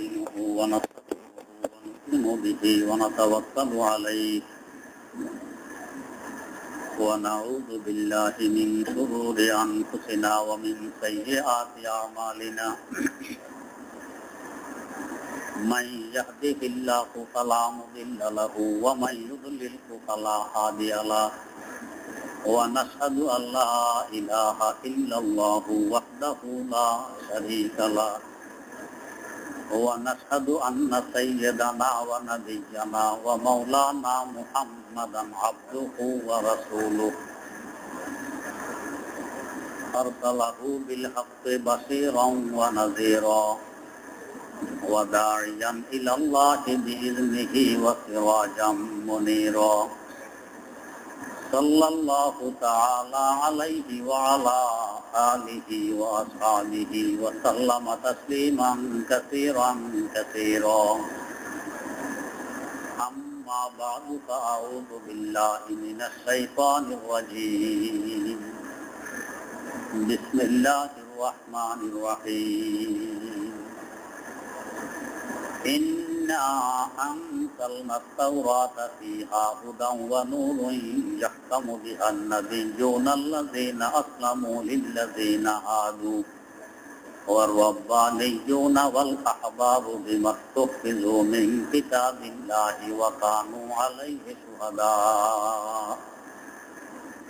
نستعينه ونستغفره ونؤمن به ونتوكل عليه ونعوذ بالله من شرور أنفسنا ومن سيئات أعمالنا من يهده الله فلا مضل له ومن يضلله فلا هادي له ونشهد أن لا إله إلا الله وحده لا شريك له ونشهد أن سيدنا ونبينا ومولانا محمدا عبده ورسوله أرسله بالحق بشيرا ونذيرا وداعيا إلى الله بإذنه وسراجا منيرا صلى الله تعالى عليه وعلى آله وأصحابه وسلم تسليما كثيرا كثيرا أما بعد فأعوذ بالله من الشيطان الرجيم بسم الله الرحمن الرحيم إنا أنزلنا التوراة فيها هدى ونور يحكم بها النبيون الذين أسلموا للذين هادوا والربانيون والأحبار بما استحفظوا من كتاب الله وكانوا عليه شهداء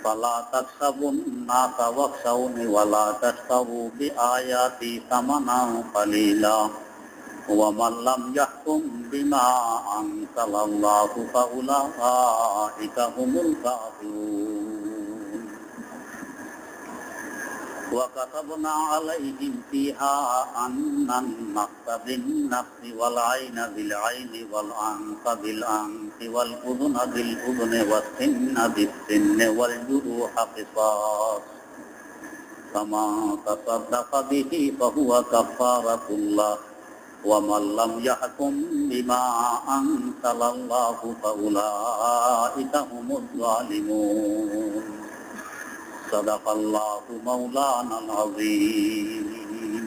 فلا تحسبوا الناس واخشوني ولا تشتروا بآياتي ثمنا قليلا ومن لم يحكم بما أنزل الله فأولئك هم الكافرون وكتبنا عليهم فيها أن النفس بالنفس والعين بالعين والأنف بالأنف والأذن بالأذن والسن بالسن والجروح قصاص فمن تصدق به فهو كفارة الله ومن لم يحكم بما أنزل الله فأولئك هم الظالمون صدق الله مولانا العظيم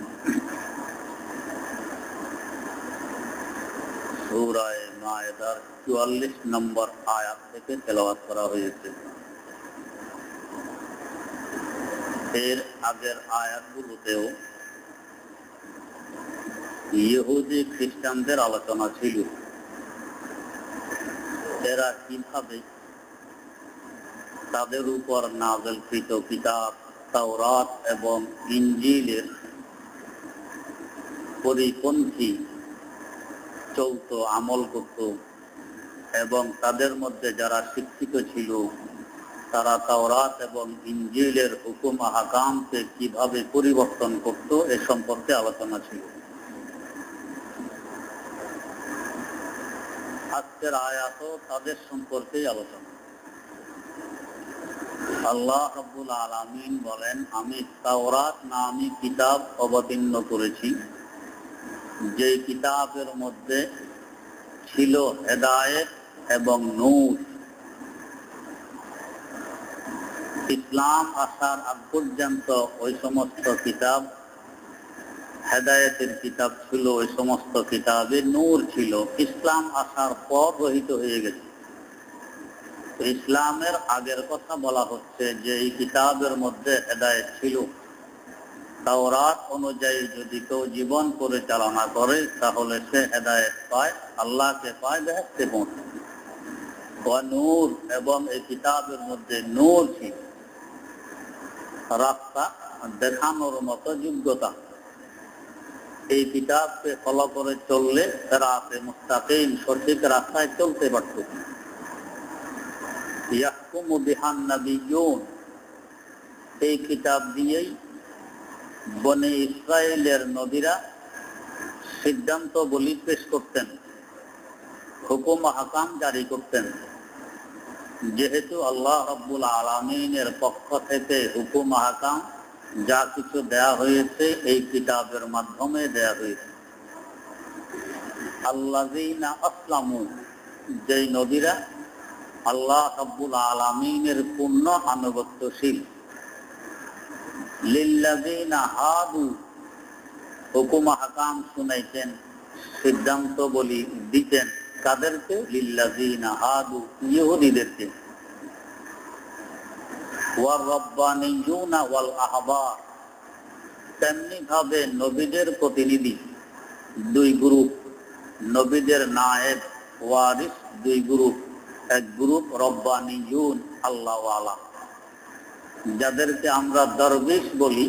সূরা মায়েদার 44 নম্বর আয়াত থেকে তেলাওয়াত করা হয়েছে। এর আগের আয়াতগুলোতেও ইহুদি খ্রিস্টানদের আলোচনা ছিল, এরা কিভাবে তাদের উপর নাযিলকৃত কিতাব তাওরাত এবং ইনজিলের পরিপন্থী চলত, আমল করত এবং তাদের মধ্যে যারা শিক্ষিত ছিল তারা তাওরাত এবং ইনজিলের হুকুম আহকামকে কিভাবে পরিবর্তন করত এ সম্পর্কে আলোচনা ছিল। আজকের আয়াতও তাদের সম্পর্কেই আলোচনা। আল্লাহ রাব্বুল আলামিন বলেন, আমি তাওরাত নামী কিতাব অবতীর্ণ করেছি, যে কিতাবের মধ্যে ছিল হেদায়েত এবং নূর। ইসলাম আসার আগ পর্যন্ত ওই সমস্ত কিতাব হেদায়েতের কিতাব ছিল, ওই সমস্ত কিতাবে নূর ছিল। ইসলাম আসার পর রহিত হয়ে গেছে। ইসলামের আগের কথা বলা হচ্ছে যে এই কিতাবের মধ্যে হেদায়েত ছিল। তাওরাত অনুযায়ী যদি কেউ জীবন পরিচালনা করে তাহলে সে হেদায়েত পায়, আল্লাহকে পায়, বেহেশতে পৌঁছায়। ওয়া নূর, এবং এই কিতাবের মধ্যে নূর ছিল, রাস্তা দেখানোর মতো যোগ্যতা। এই কিতাবকে ফলো করে চললে সিরাতে মুস্তাকিম, সঠিক রাস্তায় চলতে পারত। ইয়াহকুমু বিহান নাবিয়্যুন, এই কিতাব দিয়েই বনে ইসরায়েলের নবীরা সিদ্ধান্ত বলি পেশ করতেন, হুকুম আহকাম জারি করতেন। যেহেতু আল্লাহ রাব্বুল আলামিনের পক্ষ থেকে হুকুম আহকাম যা কিছু দেয়া হয়েছে এই কিতাবের মাধ্যমে দেয়া হয়েছে। আল্লাযীনা আসলামু, যেই নবীরা আল্লাহ রাব্বুল আলামিনের পূর্ণ আনুগত্যশীল। লিল্লাযীনা হাদু, হুকুম আহকাম শুনাইতেন সিদ্ধান্ত বলি দিতেন কাদেরকে? লিল্লাযিনা হাদু, ইহুদীদেরকে। ওয়ার রব্বানিয়ুনা ওয়াল আহবার, তেমনি ভাবে নবীদের প্রতিনিধি দুই গ্রুপ, নবীদের নায়েব ওয়ারিস দুই গ্রুপ। এক গ্রুপ রব্বানিয়ুন, আল্লাহওয়ালা, যাদেরকে আমরা দরবেশ বলি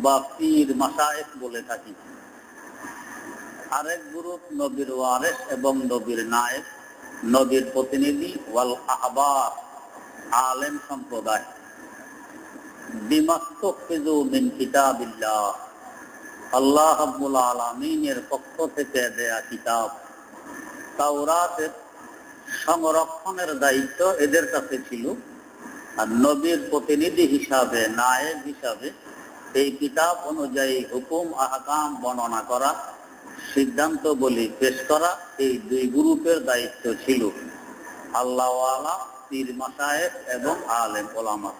বা পীর মাশায়েখ বলে থাকি। আরেক গ্রুপ নবীর ওয়ারিস এবং নবীর নায়েব, নবীর প্রতিনিধি, ওয়াল আহবার, আলেম সম্প্রদায়। বিমাস্তুফিযু মিন কিতাবিল্লাহ, আল্লাহ রাব্বুল আলামিনের পক্ষ থেকে দেয়া কিতাব তাওরাতের সংরক্ষণের দায়িত্ব এদের কাছে ছিল। আর নবীর প্রতিনিধি হিসাবে, নায়েব হিসাবে এই কিতাব অনুযায়ী হুকুম আহকাম বর্ণনা করা, সিদ্ধান্ত বলি পেশ করা, এই দুই গ্রুপের দায়িত্ব ছিল, আল্লাহওয়ালা, পীর মাশায়েখ এবং আলেম ওলামা।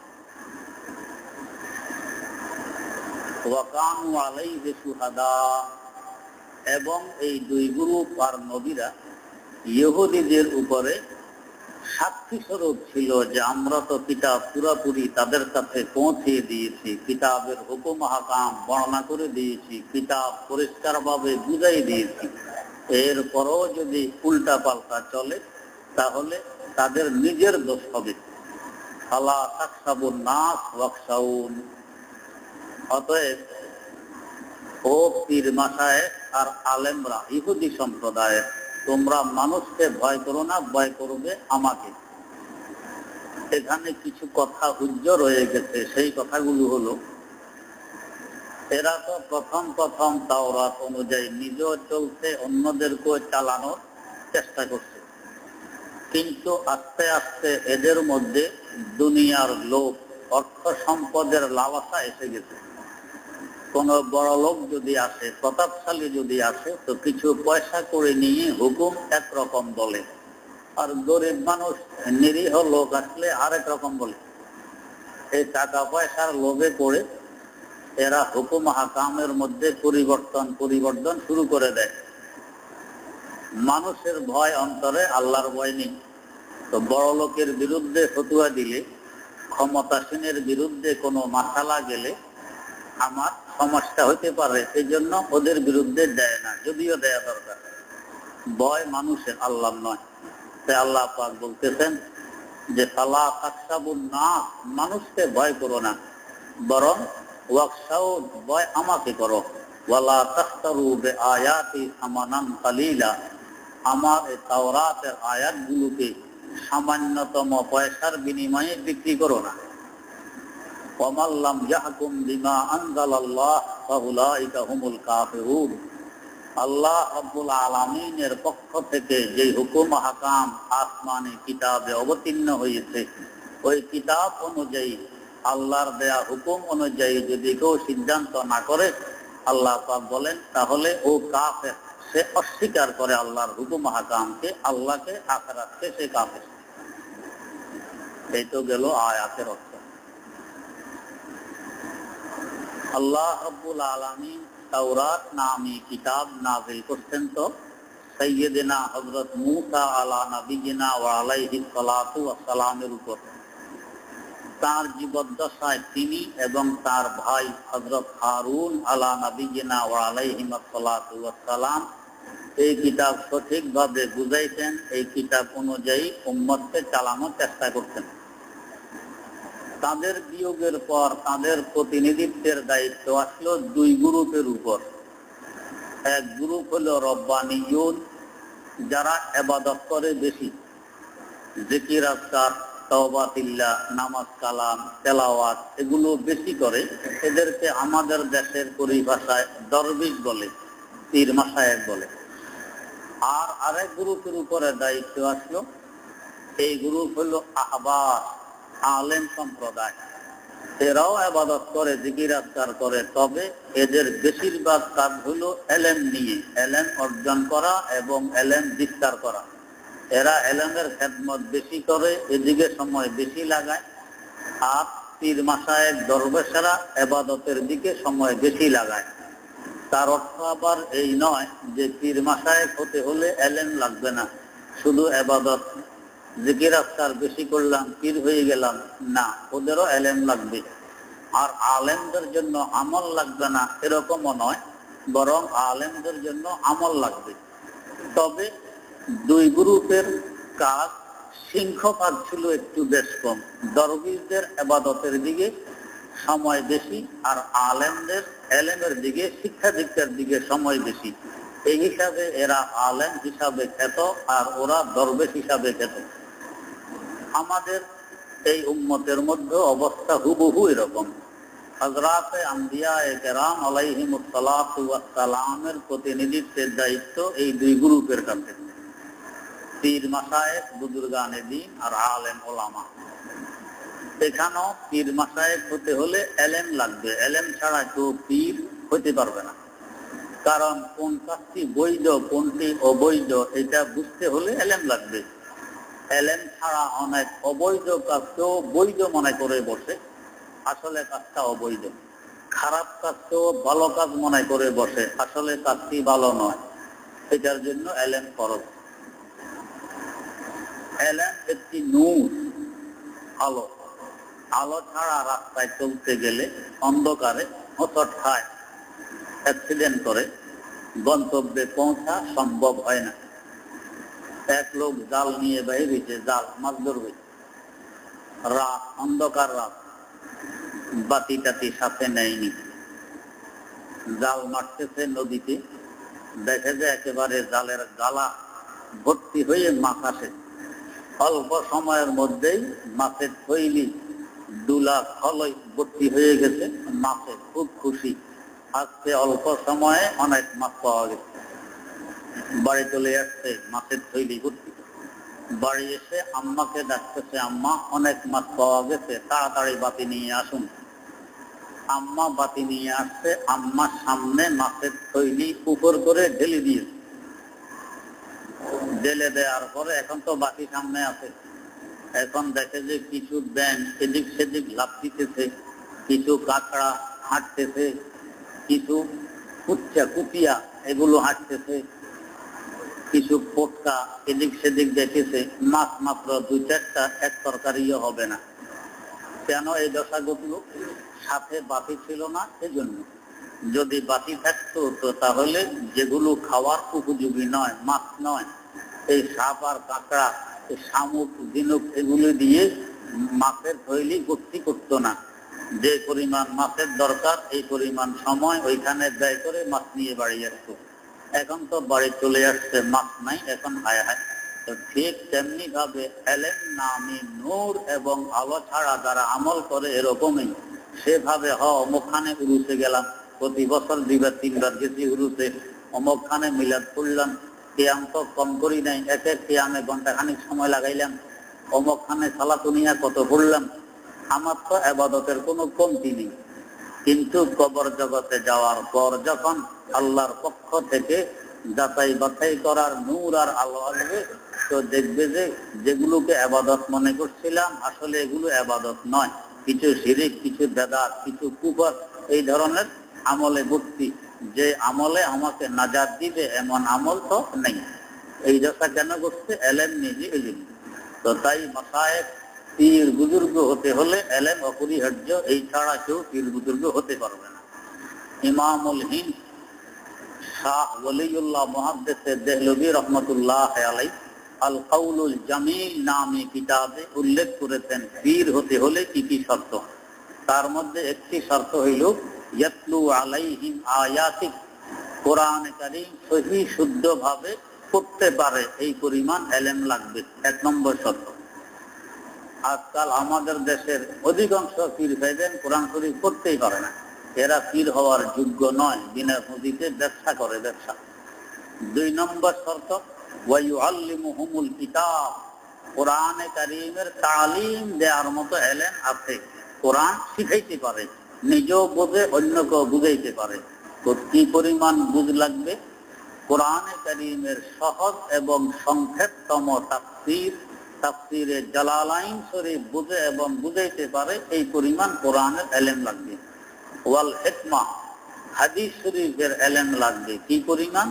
ওয়াকানু আলাইহি শুহাদা, এবং এই দুই গ্রুপ আর নবীরা ইহুদীদের উপরে সাক্ষী স্বরূপ ছিল যে আমরা তো কিতাব পুরাপুরি তাদের কাছে পৌঁছে দিয়েছি, কিতাবের হুকুম আহকাম বর্ণনা করে দিয়েছি, কিতাব পরিষ্কারভাবে বুঝাই দিয়েছি। এরপরও যদি উল্টা পাল্টা চলে তাহলে তাদের নিজের দোষ হবে। ফালা তাখশাবুন নাস ওয়াখশাউন, অতএব ও পীর মাশায়েখ আর আলেমরা, ইহুদি সম্প্রদায়, তোমরা মানুষকে ভয় করো না, ভয় করবে আমাকে। এখানে কিছু কথা হুজ্জ রয়ে গেছে। সেই কথাগুলো হলো, এরা তো প্রথম তাওরাত অনুযায়ী নিজেও চলছে, অন্যদেরকেও চালানোর চেষ্টা করছে, কিন্তু আস্তে আস্তে এদের মধ্যে দুনিয়ার লোভ, অর্থ সম্পদের লালসা এসে গেছে। কোন বড় লোক যদি আসে, প্রতাপশালী যদি আসে, তো কিছু পয়সা করে নিয়ে হুকুম একরকম বলে, আর গরিব মানুষ, নিরীহ লোক আসলে আরেক রকম বলে। এই টাকা পয়সার লোভে পড়ে এরা হুকুম হাকামের মধ্যে পরিবর্তন শুরু করে দেয়। মানুষের ভয় অন্তরে, আল্লাহর ভয় নেই। তো বড় লোকের বিরুদ্ধে ফতুয়া দিলে, ক্ষমতাসীনের বিরুদ্ধে কোনো মাসালা গেলে আমার সমস্যা হতে পারে, এই জন্য ওদের বিরুদ্ধে দেয় না, যদিও দেয়া দরকার। ভয় মানুষের, আল্লাহর নয়। তাই আল্লাহ পাক বলতেছেন যে ফালা তাখশাবুন নাস, মানুষকে ভয় করো না, বরং ওয়াখশাউন, ভয় আমাকে করো। ওয়ালা তাশতারু বিআয়াতি সামানান কালিলা, আমার এই তাওরাতের আয়াতগুলোকে সামান্যতম পয়সার বিনিময়ে বিক্রি করো না। ওয়ামান লাম ইয়াহকুম বিমা আনজালাল্লাহ ফাউলাইকা হুমুল কাফিরুন, আল্লাহ রাব্বুল আলামিনের পক্ষ থেকে যে হুকুম হাকাম আসমানি কিতাবে অবতীর্ণ হয়েছে, ওই কিতাব অনুযায়ী, আল্লাহর দেয়া হুকুম অনুযায়ী যদি কেউ সিদ্ধান্ত না করে, আল্লাহ পাক বলেন, তাহলে ও কাফের, সে অস্বীকার করে আল্লাহর হুকুম হাকামকে, আল্লাহকে, আখিরাতকে, সে কাফের। এই তো গেল আয়াতের অর্থ। আল্লাহ রাব্বুল আলামিন তাওরাত নামী কিতাব নাযিল করতেন তো সাইয়্যিদিনা হযরত মূসা আলা নবিয়িনা ওয়া আলাইহিস সালাতু ওয়াস সালামের উপর। তার জীবদ্দশায় তিনি এবং তার ভাই হযরত হারুন আলা নবিয়িনা ওয়া আলাইহিস সালাতু ওয়াস সালাম এই কিতাব সঠিকভাবে বুঝাইতেন। এই কিতাব অনুযায়ী উম্মতকে চালানোর চেষ্টা করতেন। তাদের বিয়োগের পর তাদের প্রতিনিধিত্বের দায়িত্ব আসলো দুই গ্রুপের উপর। এক গ্রুপ হলো রব্বানিয়ুন, যারা ইবাদত করে বেশি, জিকির আজকার, তাওবাতিল্লাহ, নামাজ কালাম, তেলাওয়াত এগুলো বেশি করে। এদেরকে আমাদের দেশের পরিভাষায় দরবেশ বলে, পীর মাশায়েখ বলে। আর আরেক গ্রুপের উপরে দায়িত্ব আসলো, এই গ্রুপ হলো আহবার, আলেম সম্প্রদায়। এরাও ইবাদত করে, জিকির আজকার করে, তবে এদের বেশিরভাগ কাজ হলো এলেম নিয়ে, এলেম অর্জন করা এবং এলেম বিস্তার করা। এরা এলেমের খেদমত বেশি করে, এদিকে সময় বেশি লাগায়। আর পীর মাশায়েখ দরবেশেরা ইবাদতের দিকে সময় বেশি লাগায়। তার অর্থ আবার এই নয় যে পীর মাশায়েখ হতে হলে এলেম লাগবে না, শুধু ইবাদত জিকির আজকার বেশি করলাম পীর হয়ে গেলাম, না, ওদেরও এলেম লাগবে। আর আলেমদের জন্য আমল লাগবে না এরকমও নয়, বরং আলেমদের জন্য আমল লাগবে। তবে দুই গ্রুপের কাজ সিংহভাগ ছিল একটু বেশ কম। দরবেশদের ইবাদতের দিকে সময় বেশি, আর আলেমদের এলেমের দিকে, শিক্ষা দীক্ষার দিকে সময় বেশি। এই হিসাবে এরা আলেম হিসাবে খ্যাত, আর ওরা দরবেশ হিসাবে খ্যাত। আমাদের এই উম্মতের মধ্যে অবস্থা হুবহু এরকম। হযরতে আম্বিয়ায়ে কেরাম আলাইহিমুস সালাতু ওয়াস সালামের প্রতিনিধিত্বের দায়িত্ব এই দুই গ্রুপের কাছে, পীর মাশায়েখ, বুজুর্গানে দ্বীন আর আলেম ওলামা। এখানেও পীর মাশায়েখ হতে হলে এলেম লাগবে, এলেম ছাড়া কেউ পীর হতে পারবে না। কারণ কোন কাজটি বৈধ কোনটি অবৈধ এটা বুঝতে হলে এলেম লাগবে। এলেম ছাড়া অনেক অবৈধ কাজকেও বৈধ মনে করে বসে, আসলে কাজটা অবৈধ। খারাপ কাজকেও ভালো কাজ মনে করে বসে, আসলে কাজটি ভালো নয়। এটার জন্য এলেম ফরজ। এলেম একটি নূর, আলো। আলো ছাড়া রাস্তায় চলতে গেলে অন্ধকারে হোঁচট খায়, অ্যাক্সিডেন্ট করে, গন্তব্যে পৌঁছা সম্ভব হয় না। এক লোক জাল নিয়ে বাইরেছে, জাল মাছ ধরবে, রাত, অন্ধকার রাত, বাতি টাতি সাথে নেয়নি, জাল মারতেছে নদীতে, দেখে যে একেবারে জালের গালা ভর্তি হয়ে মাছ আসে। অল্প সময়ের মধ্যেই মাছের থৈলি, দুলা, খলই ভর্তি হয়ে গেছে। মাছে খুব খুশি, আজকে অল্প সময়ে অনেক মাছ পাওয়া গেছে। বাড়ি চলে আসছে, মাছের থৈলি ভর্তি। বাড়ি এসে আম্মাকে ডাকতেছে, আম্মা অনেক মাছ পাওয়া গেছে, তাড়াতাড়ি বাতি নিয়ে আসুন। আম্মা বাতি নিয়ে আসছে, আম্মার সামনে মাছের থৈলি উপর করে ঢেলে দিয়েছে। ঢেলে দেওয়ার পরে এখন তো বাতি সামনে আছে, এখন দেখে যে কিছু ব্যাঙ এদিক সেদিক লাফ দিতেছে, কিছু কাঁকড়া হাঁটতেছে, কিছু কুচ্চা কুপিয়া এগুলো হাঁটতেছে, কিছু পোটকা এদিক সেদিক দেখেছে। মাছ মাত্র দুই চারটা, এক তরকারিও হবে না। কেন এই দশা ঘটলো? সাথে বাতি ছিল না, সেজন্য। যদি বাতি থাকতো তো তাহলে যেগুলো খাওয়ার উপযোগী নয়, মাছ নয়, এই সাপ আর কাঁকড়া, শামুক, ঝিনুক, এগুলো দিয়ে মাছের থৈলি ভর্তি করতো না। যে পরিমাণ মাছের দরকার এই পরিমাণ সময় ওইখানে ব্যয় করে মাছ নিয়ে বাড়ি আসতো। এখন তো বাড়ি চলে আসছে, মাছ নাই, এখন হায় হায়। তো ঠিক তেমনি ভাবে এলেম নামী নূর এবং আলো ছাড়া যারা আমল করে এরকমই। সেভাবে অমুকখানে উরুসে গেলাম, প্রতি বছর 2-3 বার গেছি উরুসে, অমুকখানে মিলাদ পড়লাম, কিয়াম তো কম করি নাই, এক এক কিয়ামে ঘন্টাখানিক সময় লাগাইলাম, অমুকখানে সালাতুনিয়া কত পড়লাম। আমার তো ইবাদতের কোনো কমতি নেই। কিন্তু কবর জগতে যাওয়ার পর যখন আল্লাহর পক্ষ থেকে যাচাই বাছাই করার নূর আর আলো আসবে, তো দেখবে যে যেগুলোকে ইবাদত মনে করছিলাম আসলে এগুলো ইবাদত নয়, কিছু শিরিক, কিছু বেদাত, কিছু কুফর, এই ধরনের আমলে ভর্তি। যে আমলে আমাকে নাজাত দিবে এমন আমল তো নেই। এই দশা কেন করছে? এলেম নিজে এলেম। তো তাই মাশায়েখ, পীর বুজুর্গ হতে হলে এলেম অপরিহার্য, এই ছাড়া কেউ পীর বুজুর্গ হতে পারবে না। ইমামুল হিন্দ শাহ ওলিউল্লাহ মুহাদ্দিস দেহলভী রহমতুল্লাহ আলাইহি আল কাউলুল জামিল নামে কিতাবে উল্লেখ করেছেন পীর হতে হলে কি কি শর্ত। তার মধ্যে একটি শর্ত হইল ইয়াতলু আলাইহিম আয়াতিক, কোরআন কারীম সহি শুদ্ধভাবে পড়তে পারে এই পরিমাণ এলেম লাগবে, 1 নম্বর শর্ত। আজকাল আমাদের দেশের অধিকাংশ পীর ভাইদের কোরআন শরীফ পড়তেই পারে না। এরা পীর হওয়ার যোগ্য নয়, বিনা পুঁজিতে ব্যবসা করে, ব্যবসা। 2 নম্বর শর্ত ওয়ায়ুআল্লিমুহুমুল কিতাব, কোরআনে কারীমের তালিম দেওয়ার মতো এলেম আছে, কোরআন শিখাইতে পারে, নিজেও বোঝে, অন্যকেও বুঝাইতে পারে। তো কি পরিমাণ বুঝ লাগবে? কোরআনে কারীমের সহজ এবং সংক্ষেপতম তাফসীর, তাফসীরে জালালাইন শরীফ বুঝে এবং বুঝাইতে পারে, এই পরিমাণ কোরআনের এলেম লাগবে। ওয়াল হিকমা, হাদিস শরীফের এলেম লাগবে কি পরিমাণ?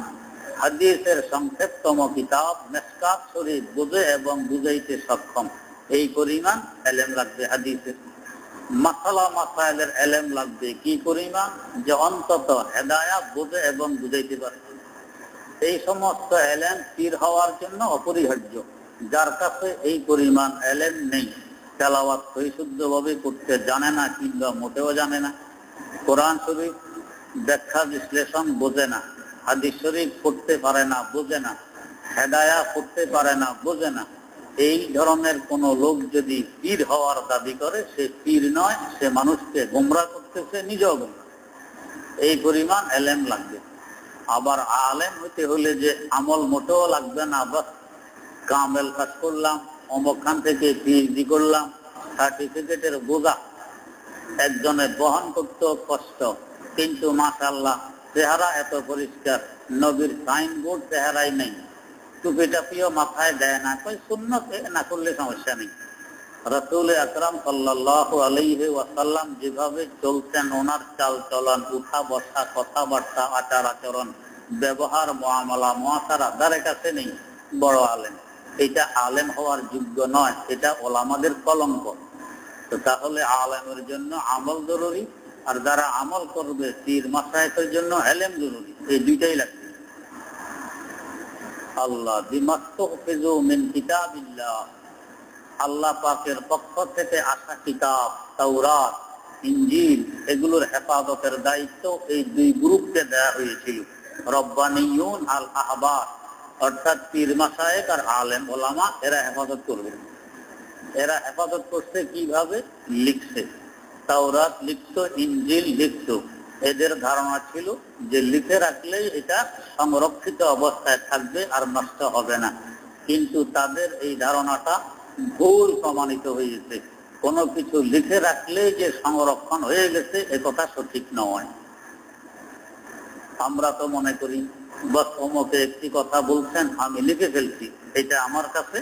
হাদিসের সংক্ষেপতম কিতাব মিশকাত শরীফ বুঝে এবং বুঝাইতে সক্ষম এই পরিমাণ এলেম লাগবে হাদিসের। মাসালা মাসাইলের এলেম লাগবে কি পরিমাণ? যে অন্তত হেদায়াত বুঝে এবং বুঝাইতে পারে। এই সমস্ত এলেম পীর হওয়ার জন্য অপরিহার্য। যার কাছে এই পরিমাণ এলেম নেই, তেলাওয়াত পরিশুদ্ধভাবে করতে জানে না কিংবা মোটেও জানে না, কোরআন শরীফ ব্যাখ্যা বিশ্লেষণ বোঝে না, হাদিস শরীফ পড়তে পারে না, বোঝে না, হেদায়া পড়তে পারে না, বোঝে না, এই ধরনের কোন লোক যদি পীর হওয়ার দাবি করে, সে পীর নয়, সে মানুষকে গোমরাহ করতেছে, নিজেও গোমরাহ। এই পরিমাণ এলেম লাগবে। আবার আলেম হইতে হলে যে আমল মোটেও লাগবে না, বাস কামেল কাজ করলাম, অমুকখান থেকে পিএইচডি করলাম, সার্টিফিকেটের বোঝা একজনে বহন করতে কষ্ট, কিন্তু মাশাআল্লাহ চেহারা এত পরিষ্কার, নবীর সাইনবোর্ড চেহারাই নেই, টুপি টাপিও মাথায় দেয় না, কই সুন্নতে না করলে সমস্যা নেই। রাসূল আকরাম সাল্লাল্লাহু আলাইহি ওয়াসাল্লাম যেভাবে চলতেন, ওনার চাল চলন, উঠা বসা, কথাবার্তা, আচার আচরণ, ব্যবহার, মুআমালা, মুআশারা যার কাছে নেই, বড় আলেম। এটা আলেম হওয়ার যোগ্য নয়, এটা ওলামাদের কলঙ্ক। তো তাহলে আলেমের জন্য আমল জরুরি, আর যারা আমল করবে পীর মাশায়েখের জন্য এলেম জরুরি। এই দুইটাই লাগবে। আল্লাহ বিমাস্তুহফিজু মিন কিতাবিল্লাহ, আল্লাহ পাকের পক্ষ থেকে আসা কিতাব তাওরাত, ইনজিল, এগুলোর হেফাজতের দায়িত্ব এই দুই গ্রুপকে দেওয়া হয়েছিল। রব্বানিয়ুন আল আহবার, অর্থাৎ পীর মাশায়েখ আর আলেম ওলামা, এরা হেফাজত করবে। এরা হেফাজত করছে কিভাবে? লিখছে, তাওরাত লিখতো, ইনজিল লিখতো। এদের ধারণা ছিল যে লিখে রাখলেই এটা সংরক্ষিত অবস্থায় থাকবে আর নষ্ট হবে না। কিন্তু তাদের এই ধারণাটা ভুল প্রমাণিত হয়েছে। কোনো কিছু লিখে রাখলে যে সংরক্ষণ হয়ে গেছে, এ কথা সঠিক নয়। আমরা তো মনে করি বস অমুকে একটি কথা বলছেন, আমি লিখে ফেলছি, এটা আমার কাছে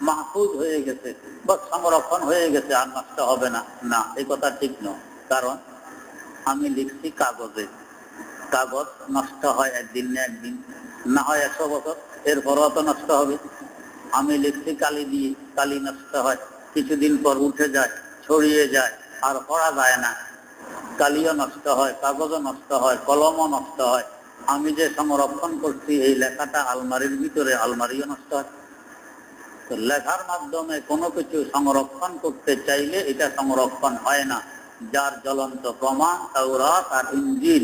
মাহফুজ হয়ে গেছে, বস সংরক্ষণ হয়ে গেছে, আর নষ্ট হবে না। না, এই কথা ঠিক নয়। কারণ আমি লিখছি কাগজে, কাগজ নষ্ট হয় একদিন না একদিন, না হয় 100 বছর, এরপরও তো নষ্ট হবে। আমি লিখছি কালি দিয়ে, কালি নষ্ট হয়, কিছুদিন পর উঠে যায়, ছড়িয়ে যায়, আর পড়া যায় না। কালিও নষ্ট হয়, কাগজও নষ্ট হয়, কলমও নষ্ট হয়। আমি যে সংরক্ষণ করছি এই লেখাটা আলমারির ভিতরে, আলমারিও নষ্ট হয়। তো লেখার মাধ্যমে কোনো কিছু সংরক্ষণ করতে চাইলে এটা সংরক্ষণ হয় না। যার জ্বলন্ত প্রমাণ তাওরাত আর ইনজিল,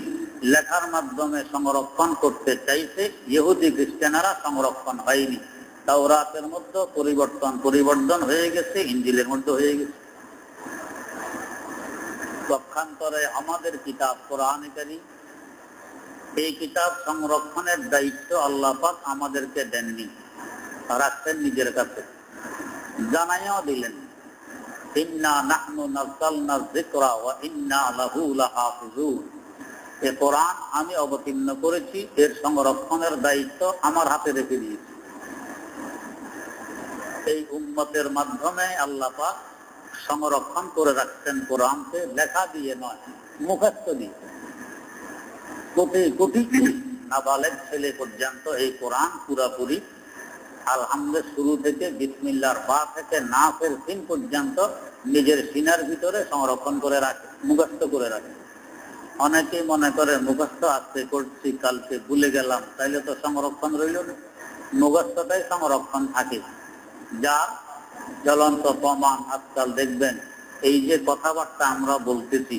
লেখার মাধ্যমে সংরক্ষণ করতে চাইছে, ইহুদি খ্রিস্টানেরা সংরক্ষণ হয়নি। তাওরাতের মধ্যে পরিবর্তন হয়ে গেছে, ইনজিলের মধ্যে হয়ে গেছে। পক্ষান্তরে আমাদের কিতাব কোরআন কারীম, এই কিতাব সংরক্ষণের দায়িত্ব আল্লাহ পাক আমাদেরকে দেননি, রাখছেন নিজের কাছে। জানাইয়াও দিলেন, ইন্না নাহনু নাযালনা যিকরা ওয়া ইন্না লাহু লাহাফিজুন। এই কোরআন আমি অবতীর্ণ করেছি, এর সংরক্ষণের দায়িত্ব আমার হাতে রেখে দিয়েছি। এই উম্মতের মাধ্যমে আল্লাহ পাক সংরক্ষণ করে রাখছেন কোরআনকে, লেখা দিয়ে নয়, মুখস্থ দিয়ে। কোটি কোটি নাবালেগ ছেলে পর্যন্ত এই কোরআন পুরাপুরি আলহামদুলিল্লাহ শুরু থেকে বিসমিল্লাহর বা থেকে নাসের সিন পর্যন্ত নিজের সিনার ভিতরে সংরক্ষণ করে রাখে, মুখস্থ করে রাখে। অনেকেই মনে করে মুখস্থ আজকে করছি, কালকে ভুলে গেলাম, তাইলে তো সংরক্ষণ রইল না। মুখস্থটাই সংরক্ষণ থাকে। যা জ্বলন্ত প্রমাণ আজকাল দেখবেন, এই যে কথাবার্তা আমরা বলতেছি,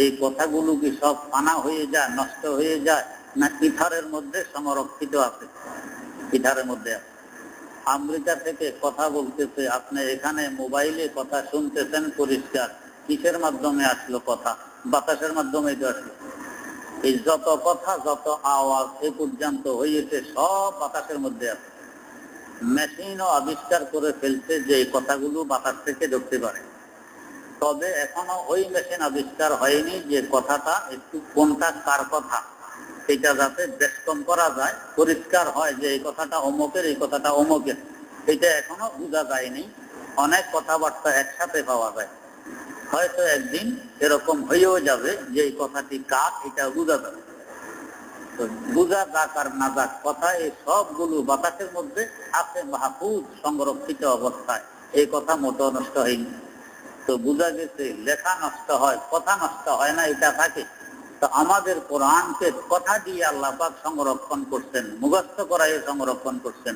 এই কথাগুলো কি সব ফানা হয়ে যায়, নষ্ট হয়ে যায়, না ইথারের মধ্যে সংরক্ষিত আছে? ইথারের মধ্যে আছে। আমেরিকা থেকে কথা বলতেছে, আপনি এখানে মোবাইলে কথা শুনতেছেন পরিষ্কার, কিসের মাধ্যমে আসলো কথা? বাতাসের মাধ্যমে তো আসলো। এই যত কথা, যত আওয়াজ এ পর্যন্ত হয়েছে, সব বাতাসের মধ্যে আছে। মেশিনও আবিষ্কার করে ফেলছে যে এই কথাগুলো বাতাস থেকে ঢুকতে পারে। তবে এখনো ওই মেশিন আবিষ্কার হয়নি যে কথাটা একটু কোনটা কার কথা, এটা যাতে বেষ্টন করা যায়, পরিষ্কার হয় যে এই কথাটা অমুকের, এই কথাটা অমুকের, এটা এখনো বোঝা যায়নি। অনেক কথাবার্তা একসাথে পাওয়া যায়। হয়তো একদিন এরকম হয়েও যাবে যে এই কথাটি কার, এটা বোঝা যাবে। তো বুঝা যাক আর না যাক কথা, এই সবগুলো বাতাসের মধ্যে আছে মাহফুজ, সংরক্ষিত অবস্থায়। এই কথা মোটেও নষ্ট হয়নি। তো বুঝা গেছে লেখা নষ্ট হয়, কথা নষ্ট হয় না, এটা থাকে। তো আমাদের কোরআনকে কথা দিয়ে আল্লাহ পাক সংরক্ষণ করছেন, মুখস্থ করাই সংরক্ষণ করছেন।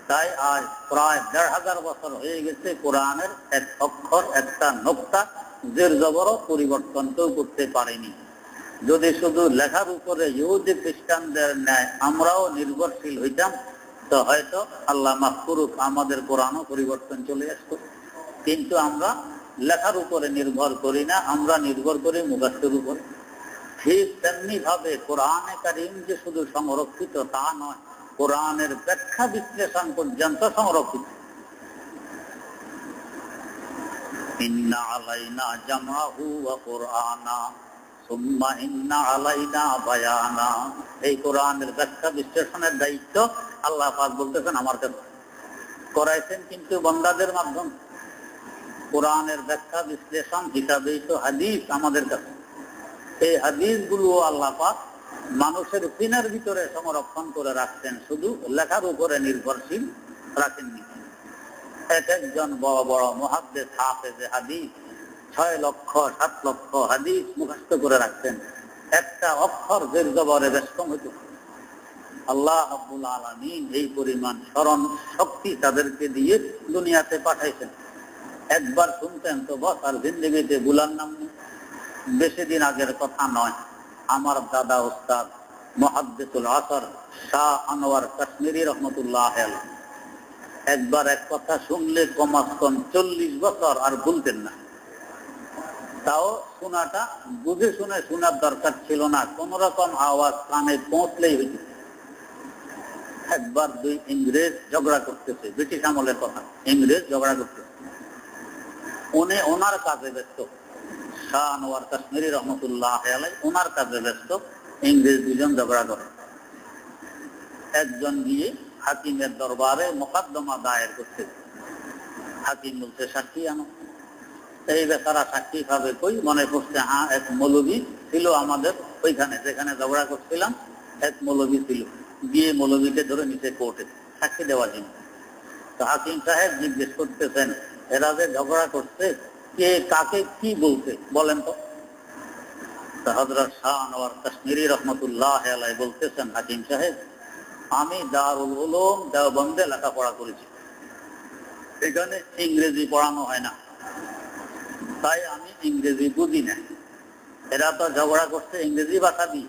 তাই আজ প্রায় ১,৫০০ বছর হয়ে গেছে কোরআনের এক অক্ষর, একটা নোক্তা, জের জবরও পরিবর্তন কেউ করতে পারেনি। যদি শুধু লেখার উপরে ইহুদি খ্রিস্টানদের ন্যায় আমরাও নির্ভরশীল হইতাম, তো হয়তো আল্লাহ মাফ করুক আমাদের কোরআনও পরিবর্তন চলে আসতো। কিন্তু আমরা লেখার উপরে নির্ভর করি না, আমরা নির্ভর করি মুখস্থের উপর। ঠিক তেমনি ভাবে কোরআনে কারীম যে শুধু সংরক্ষিত তা নয়, কোরআনের ব্যাখ্যা বিশ্লেষণ পর্যন্ত সংরক্ষিত। ইন্না আলাইনা জামআহু ওয়া কুরআনা সুম্মা ইন্না আলাইনা বায়ানা। এই কোরআনের ব্যাখ্যা বিশ্লেষণের দায়িত্ব আল্লাহ পাক বলতেছেন আমার কাছে করাইছেন, কিন্তু বান্দাদের মাধ্যমে। কোরআনের ব্যাখ্যা বিশ্লেষণ হিসাবেই তো হাদিস আমাদের কাছে। এই হাদিসগুলো আল্লাহ পাক মানুষের সিনার ভিতরে সংরক্ষণ করে রাখছেন, শুধু লেখার উপরে নির্ভরশীল রাখেননি। এক একজন বড় বড় মুহাদ্দিস হাফেজে হাদিস ৬ লক্ষ ৭ লক্ষ হাদিস মুখস্থ করে রাখছেন, একটা অক্ষর জের জবরে বেষ্টন হতো। আল্লাহ রাব্বুল আলামিন এই পরিমাণ স্মরণ শক্তি তাদেরকে দিয়ে দুনিয়াতে পাঠাইছেন। একবার শুনতেন তো বস, আর জিন্দেগিতে বুলার নাম নেই। বেশি দিন আগের কথা নয়, আমার দাদা উস্তাদ মুহাদ্দিসুল আসর শাহ আনোয়ার কাশ্মীরি রহমতুল্লাহ আলাইহি একবার এক কথা শুনলে কমাস কম ৪০ বছর আর ভুলতেন না। তাও শোনাটা বুঝে শুনে শোনার দরকার ছিল না, কোন রকম আওয়াজ কানে পৌঁছলেই হইত। একবার দুই ইংরেজ ঝগড়া করতেছে, ব্রিটিশ আমলের কথা, ইংরেজ ঝগড়া করতেছে, উনি ওনার কাজে ব্যস্ত, শাহ আনোয়ার কাশ্মীরি রহমতুল্লাহ আলাইহি ওনার কাজে ব্যস্ত। ইংরেজ দুজন ঝগড়া করে, একজন গিয়ে হাকিমের দরবারে মোকদ্দমা দায়ের করতে। হাকিম বলছে সাক্ষী আনো। এই বেচারা সাক্ষী ভাবে কই, মনে করছে হ্যাঁ এক মৌলবী ছিল আমাদের ওইখানে যেখানে ঝগড়া করছিলাম, এক মৌলবী ছিল, গিয়ে মৌলবীকে ধরে নিচে কোর্টে সাক্ষী দেওয়ার জন্য। তো হাকিম সাহেব জিজ্ঞেস করতেছেন, এরা যে ঝগড়া করছে কে কাকে কি বলছে বলেন তো। হযরত শাহ আনোয়ার কাশ্মীরি রহমতুল্লাহ আলাইহি বলতেছেন, হাকিম সাহেব আমি দারুল উলুম দেওবন্দে লেখাপড়া করেছি, এখানে ইংরেজি পড়ানো হয় না, তাই আমি ইংরেজি বুঝি না। এরা তো ঝগড়া করছে ইংরেজি ভাষা দিয়ে,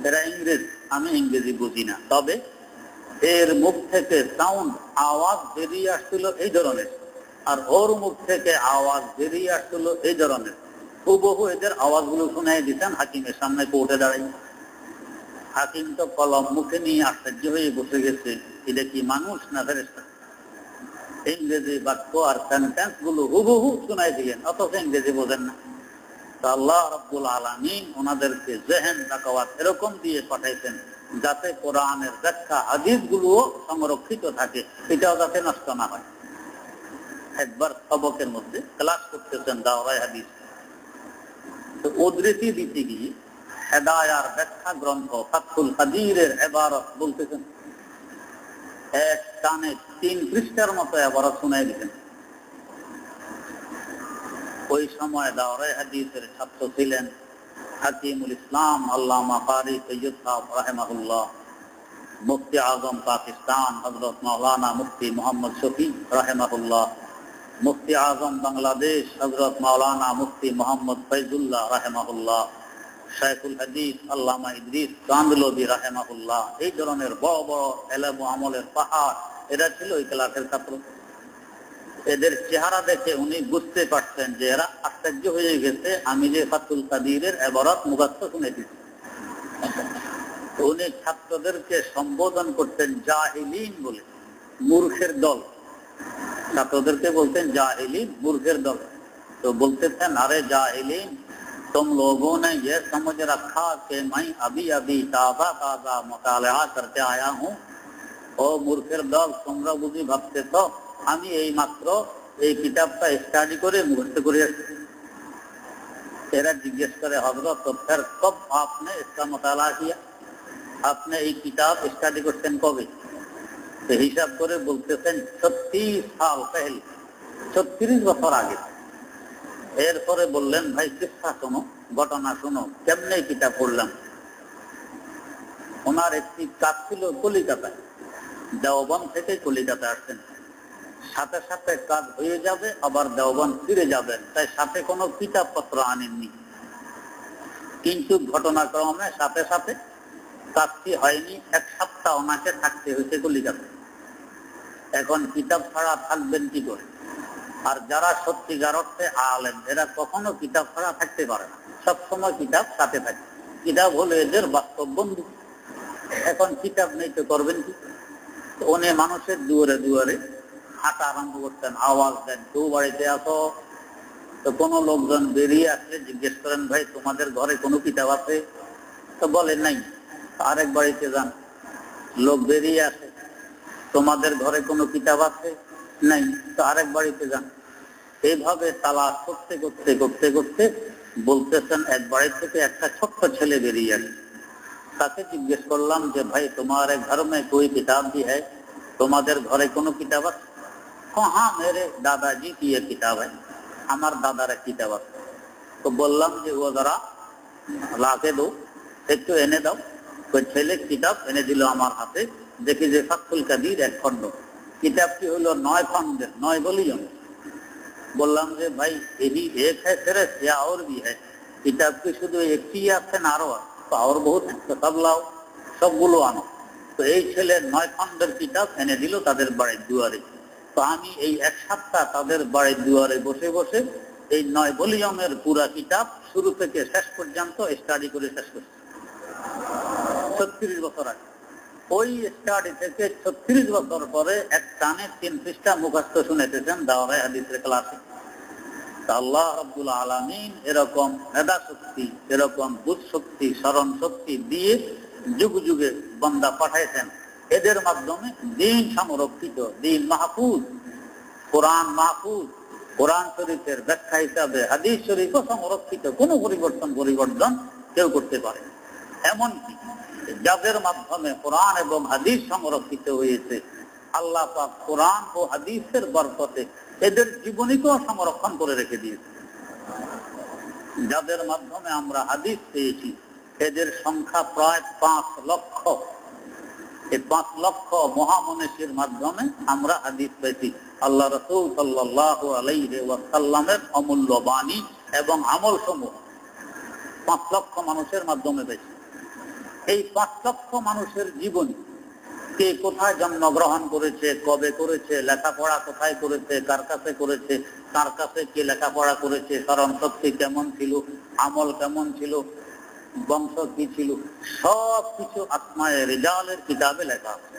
এরা ইংরেজ, আমি ইংরেজি বুঝি না। তবে এর মুখ থেকে সাউন্ড আওয়াজ বেরিয়ে আসছিল এই ধরনের, আর ওর মুখ থেকে আওয়াজ বেরিয়ে আসছিল এই ধরনের। হুবহু এদের আওয়াজগুলো শুনাই দিতেন হাকিমের সামনে কোর্টে দাঁড়াই। হাকিম তো কলম মুখে নিয়ে আশ্চর্য হয়ে বসে গেছে, এটা কি মানুষ না ফেরেশতা? ইংরেজি বাক্য আর সেন্টেন্স গুলো হুবহু শুনাই দিলেন, অথচ ইংরেজি বোঝেন না। তো আল্লাহ রাব্বুল আলামিন ওনাদেরকে জেহেন তাকাওয়াত এরকম দিয়ে পাঠাইছেন যাতে কোরআনের ব্যাখ্যা হাদিস গুলোও সংরক্ষিত থাকে, এটাও যাতে নষ্ট না হয়। একবার সবকের মধ্যে ক্লাস করতেছেন দাওরায়ে হাদিস, তো উদ্ধৃতি দিতে গিয়ে হেদায়ার ব্যাখ্যা গ্রন্থ ফাতহুল কাদিরের ইবারত বলতেছেন, এক টানে ৩ পৃষ্ঠার মতো ইবারত শুনাই দিতেন। ওই সময় দাওরায়ে হাদিসের ছাত্র ছিলেন হাকিমুল ইসলাম আল্লামা কারি সৈয়দ সাহেব রাহিমাহুল্লাহ, মুফতি আজম পাকিস্তান হযরত মাওলানা মুফতি মোহাম্মদ শফি রাহিমাহুল্লাহ, মুফতি আজম বাংলাদেশ হযরত মাওলানা মুফতি মোহাম্মদ ফয়জুল্লাহ রাহিমাহুল্লাহ, শাইখুল হাদিস আল্লামা ইদ্রিস কান্দলবি রাহিমাহুল্লাহ। এই ধরনের বড় বড় ইলম ও আমলের পাহাড় এরা ছিল ওই ক্লাসের ছাত্র। এদের চেহারা দেখে উনি বুঝতে পারছেন যে এরা আশ্চর্য হয়ে গেছে আমি যে ফাতুল কাদিরের ইবারত মুখস্থ শুনে দিচ্ছি। উনি ছাত্রদেরকে সম্বোধন করতেন জাহিলিন বলে, মূর্খের দল। ছাত্রদেরকে বলতেন জাহিলিন, মূর্খের দল। तो बोलते थे अरे जाहिलीन, तुम लोगों ने ये समझ रखा कि मैं अभी अभी ताज़ा ताज़ा मुताला करके आया हूँ। ओ मूर्खेर दल, তোমরা বুঝি ভাবতেছ আমি এই মাত্র এই কিতাবটা স্টাডি করে মুখস্থ করে আসছি। এরা জিজ্ঞেস করে হযরত তো ফির কব আপনি इसका मुताला किया, আপনি এই কিতাব স্টাডি করতেন কবে? তো হিসাব করে বলতেছেন 36 সাল পহলে, 36 বছর আগে। এরপরে বললেন ভাই কিসসা শোনো, ঘটনা শোনো, কেমনে কিতাব পড়লাম। ওনার একটি কাজ ছিল কলিকাতায়, দেওবন্দ থেকে কলিকাতা আসছেন, সাথে সাথে কাজ হয়ে যাবে আবার দেওবন্দ ফিরে যাবেন, তাই সাথে কোনো কিতাবপত্র আনেননি। কিন্তু ঘটনাক্রমে সাথে সাথে কাজটি হয়নি, 1 সপ্তাহ ওনাকে থাকতে হয়েছে কলিকাতায়। এখন কিতাব ছাড়া থাকবেন কি করে? আর যারা সত্যিকার অর্থে আলেম এরা কখনো কিতাব ছাড়া থাকতে পারে না, সবসময় কিতাব সাথে থাকে। কিতাব হলো এদের বাস্তব বন্ধু। এখন কিতাব নেই তো করবেন কি? উনি মানুষের দুয়ারে দুয়ারে হাঁটা আরম্ভ করতেন, আওয়াজ দেন, কেউ বাড়িতে আসো। তো কোনো লোকজন বেরিয়ে আসলে জিজ্ঞেস করেন ভাই তোমাদের ঘরে কোনো কিতাব আছে? তো বলে নাই। আরেক বাড়িতে যান, লোক বেরিয়ে আসে, তোমাদের ঘরে কোনো কিতাব আছে? নাই। তো আরেক বাড়িতে যান। এইভাবে তালাশ করতে করতে করতে করতে বলতেছেন এক বাড়ি থেকে একটা ছোট্ট ছেলে বেরিয়ে আসে। তাকে জিজ্ঞেস করলাম যে ভাই তোমারে ঘর মে কোই কিতাব भी है, তোমাদের ঘরে কোনো কিতাব আছে? হ্যাঁ মেরে দাদাজি কি ये किताब है, আমার দাদার কিতাব আছে। তো বললাম যে ও যারা লাকে দো, একটু এনে দাও। তো ছেলে কিতাব এনে দিল আমার হাতে। দেখি যে ফাতহুল কাদির 1 খণ্ড। কিতাবটি হলো 9 খণ্ডের, 9 ভলিউম। বললাম যে ভাই यही एक है सिर्फ या और भी है, কিতাব কি শুধু একটি আছে না আরো আছে? তো আর বহুত, তো সব লাও, সবগুলো আনো। তো এই ছেলে 9 খণ্ডের কিতাব এনে দিল তাদের বাড়ির দুয়ারে। তো আমি এই 1 সপ্তাহ তাদের বাড়ির দুয়ারে বসে বসে এই 9 ভলিউমের পুরা কিতাব শুরু থেকে শেষ পর্যন্ত স্টাডি করে শেষ করছি, 36 বছর আগে। ওই স্টাডি থেকে 36 বছর পরে এক টানে 3 পৃষ্ঠা মুখস্থ শুনেছেন দাওরায়ে হাদিসের ক্লাসে। আল্লাহ রাব্বুল আলামিন এরকম মেধা শক্তি, এরকম বুঝ শক্তি, স্মরণ শক্তি দিয়ে যুগ যুগে বান্দা পাঠাইছেন। এদের মাধ্যমে দ্বীন সংরক্ষিত, দ্বীন মাহফুজ, কোরআন মাহফুজ, কোরআন শরীফের ব্যাখ্যা হিসাবে হাদিস শরীফও সংরক্ষিত। কোনো পরিবর্তন কেউ করতে পারে। এমনকি যাদের মাধ্যমে কোরআন এবং হাদিস সংরক্ষিত হয়েছে, আল্লাহ পাক কোরআন ও হাদিসের বরকতে এদের জীবনীকেও সংরক্ষণ করে রেখে দিয়েছে। যাদের মাধ্যমে আমরা হাদিস পেয়েছি এদের সংখ্যা প্রায় 5 লক্ষ। এই 5 লক্ষ মহামনীষীর মাধ্যমে আমরা হাদিস পেয়েছি। আল্লাহ রাসূল সাল্লাল্লাহু আলাইহি ওয়াসাল্লামের অমূল্য বাণী এবং আমল সমূহ 5 লক্ষ মানুষের মাধ্যমে পেয়েছি। এই 5 লক্ষ মানুষের জীবনী, কে কোথায় জন্মগ্রহণ করেছে, কবে করেছে, লেখাপড়া কোথায় করেছে, কার কাছে করেছে, কার কাছে কে লেখাপড়া করেছে, স্মরণ শক্তি কেমন ছিল, আমল কেমন ছিল, বংশ কি ছিল, সব কিছু আসমায়ে রিজালের কিতাবে লেখা আছে।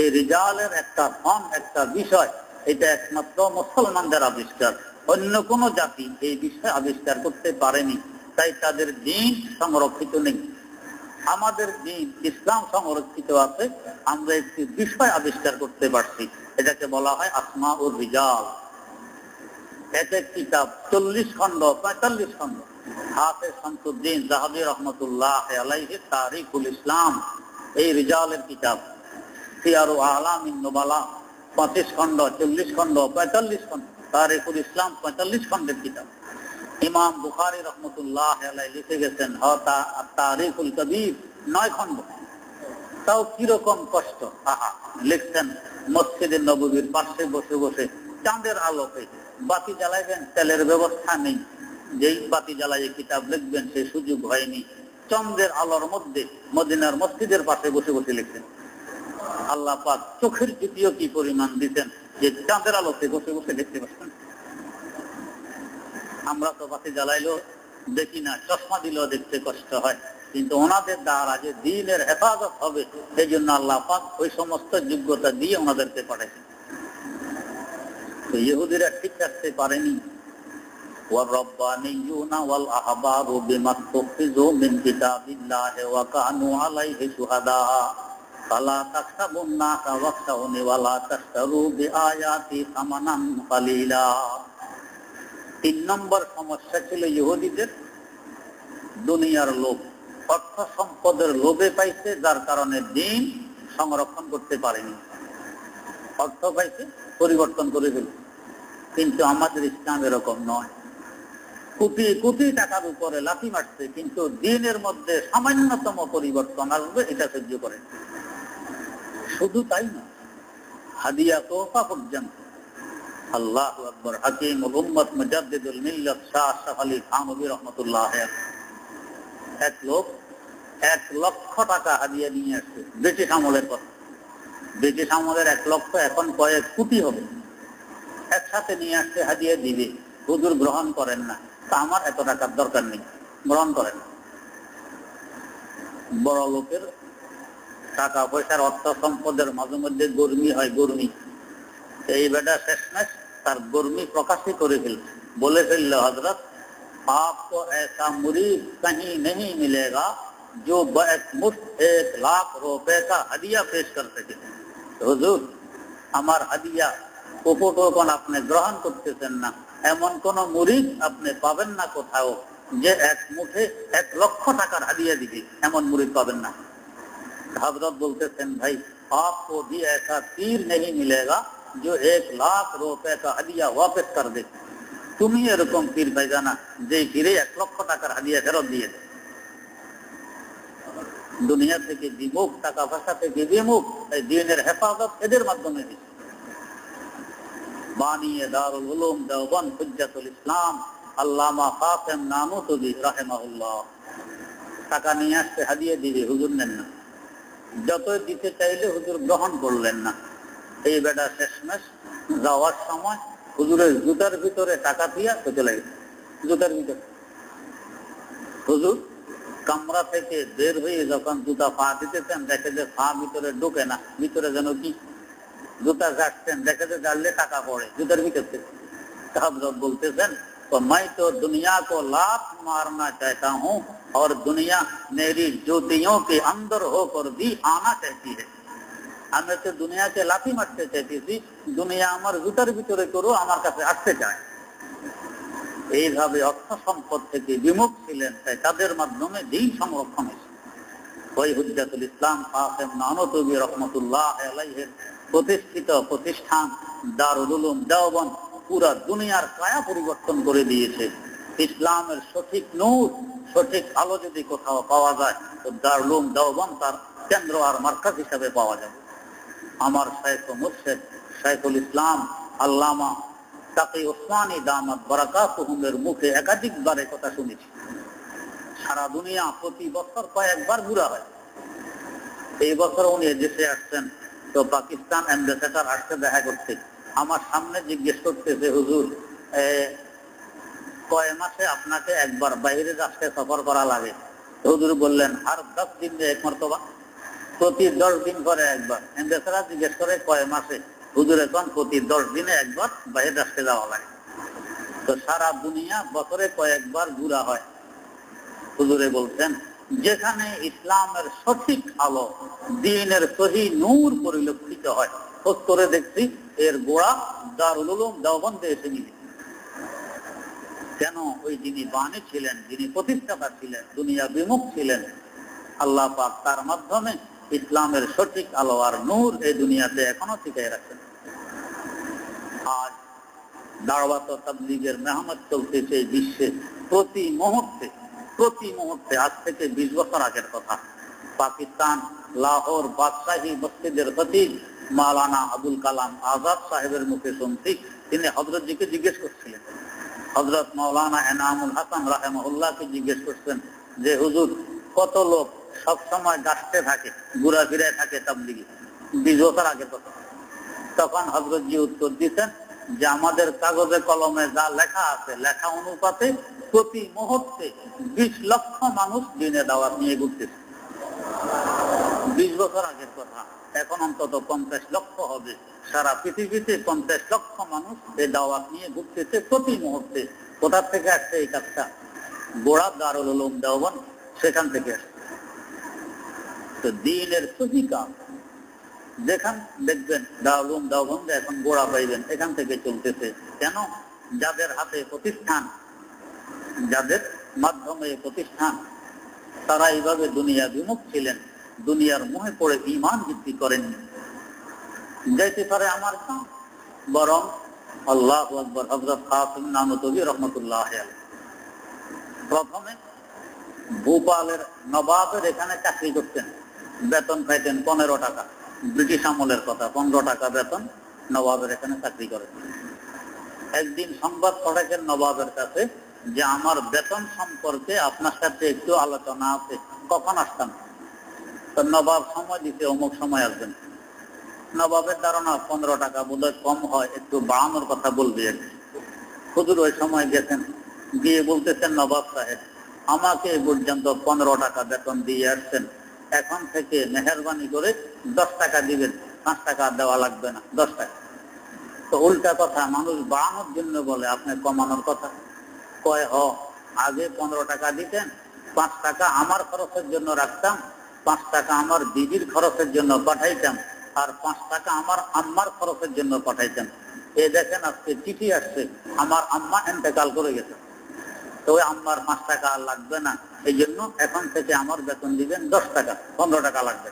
এই রিজালের একটা ধন, একটা বিষয়, এটা একমাত্র মুসলমানদের আবিষ্কার। অন্য কোন জাতি এই বিষয় আবিষ্কার করতে পারেনি, তাই তাদের দ্বীন সংরক্ষিত নেই। আমাদের দ্বীন ইসলাম সংরক্ষিত আছে। আমরা একটি বিষয় আবিষ্কার করতে পারছি, এটাকে বলা হয় আসমাউর রিজাল। এটা কিতাব 40 খণ্ড, 45 খণ্ড। হাফেজ শামসুদ্দিন যাহাবী রাহমাতুল্লাহ আলাইহি তারিখুল ইসলাম, এই রিজালের কিতাব। সিয়ারু আলামিন নুবালা 25 খণ্ড, 40 খণ্ড, 45 খণ্ড। তারিখুল ইসলাম 45 খণ্ডের কিতাব। ইমাম বুখারী রাহমাতুল্লাহ আলাইহি লিখে গেছেন তারিখুল কবির 9 খণ্ড। তাও কিরকম কষ্ট, লিখছেন মসজিদে নববীর পাশে বসে বসে চাঁদের আলোকে। বাতি জ্বালাইবেন, তেলের ব্যবস্থা নেই, যেই বাতি জ্বালাইয়ে কিতাব লিখবেন সেই সুযোগ হয়নি। চন্দ্রের আলোর মধ্যে মদিনার মসজিদের পাশে বসে বসে লিখছেন। আল্লাহ পাক চোখের জ্যোতিও কি পরিমাণ দিতেন যে চাঁদের আলোতে বসে বসে দেখতে পাচ্ছেন। আমরা তো বাতি জ্বালাইলেও দেখি না, চশমা দিলেও দেখতে কষ্ট হয়, কিন্তু ওনাদের দ্বারা যে দ্বীনের হেফাজত হবে সেই জন্য আল্লাহ পাক ওই সমস্ত যোগ্যতা দিয়ে ওনাদেরকে পাঠাইছেন। তো ইহুদিরা ঠিক রাখতে পারেনি। ওয়ার-রাব্বানিয়ুনা ওয়াল আহবারু বিমা তুখিযু মিন কিতাবিল্লাহি ওয়া কানু আলাইহি শুহাদা ফালা তাখশাবুন-নাসা ওয়াখশাউনি ওয়ালা তাশতারু বিআয়াতি সামানান কালীলা। 3 নম্বর সমস্যা ছিল ইহুদিদের, দুনিয়ার লোভ, অর্থ সম্পদের লোভে পাইছে, যার কারণে দিন সংরক্ষণ করতে পারেনি। অর্থ পাইছে, পরিবর্তন করে ফেলছে। কিন্তু আমাদের ইসলাম এরকম নয়। কোটি কোটি টাকার উপরে লাথি মারছে, কিন্তু দিনের মধ্যে সামান্যতম পরিবর্তন আসবে এটা সহ্য করে। শুধু তাই না, হাদিয়া তোফা পর্যন্ত। আল্লাহু আকবার। হাকিমুল উম্মত মুজাদ্দিদুল মিল্লাত শাহ আশরাফ আলী থানভী রাহমাতুল্লাহ এক লোক 1 লক্ষ টাকা হাদিয়া নিয়ে আসছে। ব্রিটিশ আমলের কথা, ব্রিটিশ আমলের 1 লক্ষ এখন কয়েক কোটি হবে। একসাথে নিয়ে আসছে, হাদিয়া দিবে। হুজুর গ্রহণ করেন না। তা আমার এত টাকার দরকার নেই, গ্রহণ করেন। বড় লোকের টাকা পয়সার অর্থ সম্পদের মাঝে মধ্যে গরমি হয়, গরমি। এই বেটা শেষমেশ তার গরমি প্রকাশই করে ফেলছে, বলে ফেলল, হযরত आपको ऐसा मुरीद कहीं नहीं मिलेगा जो बमुश्त 1 लाख रुपए का हदिया पेश कर सके। হুজুর, আমার হাদিয়া উপটোকন আপনি গ্রহণ করতেছেন না, এমন কোন মুরিদ আপনি পাবেন না কোথাও যে এক মুঠে 1 লক্ষ টাকার হাদিয়া দিবে, এমন মুরিদ পাবেন না। হযরত বলতেছেন, ভাই आपको भी ऐसा पीर नहीं मिलेगा जो 1 लाख रुपए का हदिया वापस कर दे। তুমি এরকম পীর পাইবা না যে পীরে 1 লক্ষ টাকার হাদিয়া ফেরত দিয়ে দেয়। দুনিয়া থেকে বিমুখ, টাকা পয়সা থেকে বিমুখ, এই দ্বীনের হেফাজত এদের মাধ্যমে দিচ্ছে। বানিয়ে দারুল উলুম দেওবন্দ হুজ্জাতুল ইসলাম আল্লামা কাসেম নানুতুবি রাহিমাহুল্লাহ টাকা নিয়ে আসতে, হাদিয়া দিবে, হুজুর নেন না। যত দিতে চাইলে হুজুর গ্রহণ করলেন না। এই বেটা শেষমেশ যাওয়ার সময় হুজুরের জুতার ভিতরে টাকা দিয়া চলে গেছে। জুতার ভিতরে হুজুর কামরা থেকে বের হয়ে যখন জুতা পা দিতেছেন, দেখে যে পা ভিতরে ঢোকে না, ভিতরে যেন কি। জুতা ঝাড়ছেন, দেখে যে ঝাড়লে টাকা পড়ে জুতার ভিতর থেকে। হযরত বলতেছেন, तो मैं तो दुनिया को लात मारना चाहता हूँ और दुनिया मेरी जूतियों के अंदर होकर भी आना चाहती है। আমি তো দুনিয়াকে লাথি মারতে চাইতেছি, দুনিয়া আমার জুতার ভিতরে করো, আমার কাছে আসতে চায়। এইভাবে অর্থ সম্পদ থেকে বিমুখ ছিলেন, তাই তাদের মাধ্যমে দিন সংরক্ষণ হয়েছে। ওই হুজ্জাতুল ইসলাম কাসেম নানুতুবি রাহমাতুল্লাহ আলাইহির প্রতিষ্ঠিত প্রতিষ্ঠান দারুল উলুম দেওবন্দ পুরা দুনিয়ার কায়া পরিবর্তন করে দিয়েছে। ইসলামের সঠিক নূর, সঠিক আলো যদি কোথাও পাওয়া যায়, তো দারুল উলুম দেওবন্দ তার কেন্দ্র আর মার্কাজ হিসাবে পাওয়া যাবে। আমার শাইখ ও মুর্শিদ শাইখুল ইসলাম আল্লামা তাকি ওসমানী দামাত বারাকাতুহুমের মুখে একাধিকবার কথা শুনেছি। সারা দুনিয়া প্রতি বছর কয়েকবার ঘুরা হয়। এই বছর উনি দেশে আসছেন, তো পাকিস্তান অ্যাম্বাসেডর আসছে দেখা করতে। আমার সামনে জিজ্ঞেস করতেছে, হুজুর কয় মাসে আপনাকে একবার বাইরে রাষ্ট্রে সফর করা লাগে? হুজুর বললেন, আর 10 দিন 1 মর্তবা, প্রতি 10 দিন পরে একবার। অ্যাম্বাসেডর জিজ্ঞেস করে, কয় মাসে? হুজুর এখন প্রতি 10 দিনে একবার বাইরে রাষ্ট্রে যাওয়া লাগে। তো সারা দুনিয়া বছরে কয়েকবার ঘুরা হয়। হুজুরে বলছেন, যেখানে ইসলামের সঠিক আলো, দ্বীনের সহি নূর পরিলক্ষিত হয়, খোঁজ করে দেখছি এর গোড়া দারুল উলুম দেওবন্দে এসে মিলে। কেন? ওই যিনি বাণী ছিলেন, যিনি প্রতিষ্ঠাতা ছিলেন, দুনিয়া বিমুখ ছিলেন, আল্লাহ পাক তার মাধ্যমে ইসলামের সঠিক আলো আর নূর এই দুনিয়াতে এখনো টিকে রাখেন। আজ দাওয়াত ও তাবলীগের মেহনত চলতেছে বিশ্বে। প্রতি মুহূর্তে, আজ থেকে 20 বছর আগের কথা, পাকিস্তান লাহোর বাদশাহী মসজিদের খতিব মাওলানা আবুল কালাম আজাদ সাহেবের মুখে শুনছি, তিনি হযরতজিকে জিজ্ঞেস করছিলেন, হযরত মাওলানা এনামুল হাসান রাহিমাহুল্লাহকে জিজ্ঞেস করছেন যে, হুজুর কত লোক সবসময় গাছতে থাকে, ঘুরাফিরে থাকে তাবলীগে, 20 বছর আগের কথা। তখন হযরতজি উত্তর দিতেন যে, আমাদের কাগজে কলমে যা লেখা আছে, লেখা অনুপাতে প্রতি মুহূর্তে 20 লক্ষ মানুষ দিনে দাওয়াত নিয়ে ঘুরতেছে। 20 বছর আগের কথা, এখন অন্তত 50 লক্ষ হবে। সারা পৃথিবীতে 50 লক্ষ মানুষ এই দাওয়াত নিয়ে ঘুরতেছে প্রতি মুহূর্তে। কোথা থেকে আসছে এই কাজটা? গোড়া দারুল উলুম দেওবন্দ, সেখান থেকে আসছে। তো দ্বীনের সহি কাজ যেখান দেখবেন দারুল উলুম দেওবন্দে এখন গোড়া পাইবেন, এখান থেকে চলতেছে। কেন? যাদের হাতে প্রতিষ্ঠান, যাদের মাধ্যমে প্রতিষ্ঠান, তারা এইভাবে দুনিয়া বিমুখ ছিলেন, দুনিয়ার মোহে পড়ে ঈমান বৃদ্ধি করেননি। যাইতে পারে আমার কাম, বরং আল্লাহু আকবার, হযরত কাসিম নানতবী রাহমাতুল্লাহ আলাইহি প্রথমে ভোপালের নবাবের এখানে চাকরি করতেন, বেতন পাইতেন 15 টাকা। ব্রিটিশ আমলের কথা, 15 টাকা বেতন, নবাবের এখানে চাকরি করেন। একদিন সংবাদ পাঠাচ্ছেন নবাবের কাছে যে আমার বেতন সম্পর্কে আপনার সাথে একটু আলোচনা আছে, কখন আসতাম? তো নবাব সময় দিতে অমুক সময় আসবেন। নবাবের ধারণা 15 টাকা বোধহয় কম হয়, একটু বাড়ানোর কথা বলবে। হুজুর ওই সময় গেছেন, গিয়ে বলতেছেন, নবাব সাহেব আমাকে পর্যন্ত 15 টাকা বেতন দিয়ে আসছেন, এখন থেকে মেহরবানি করে 10 টাকা দিবেন, 5 টাকা দেওয়া লাগবে না, 10 টাকা। তো উল্টা কথা, মানুষ বাড়ানোর জন্য বলে, আপনি কমানোর কথা কয়। আগে 15 টাকা দিতেন, 5 টাকা আমার খরচের জন্য রাখতাম, 5 টাকা আমার বিবির খরচের জন্য পাঠাইতাম, আর 5 টাকা আমার আম্মার খরচের জন্য পাঠাইতাম। এই দেখেন আজকে চিঠি আসছে, আমার আম্মা ইন্তেকাল করে গেছে, তো ওই আম্মার 5 টাকা আর লাগবে না, এই জন্য এখন থেকে আমার বেতন দিবেন 10 টাকা, 15 টাকা লাগবে।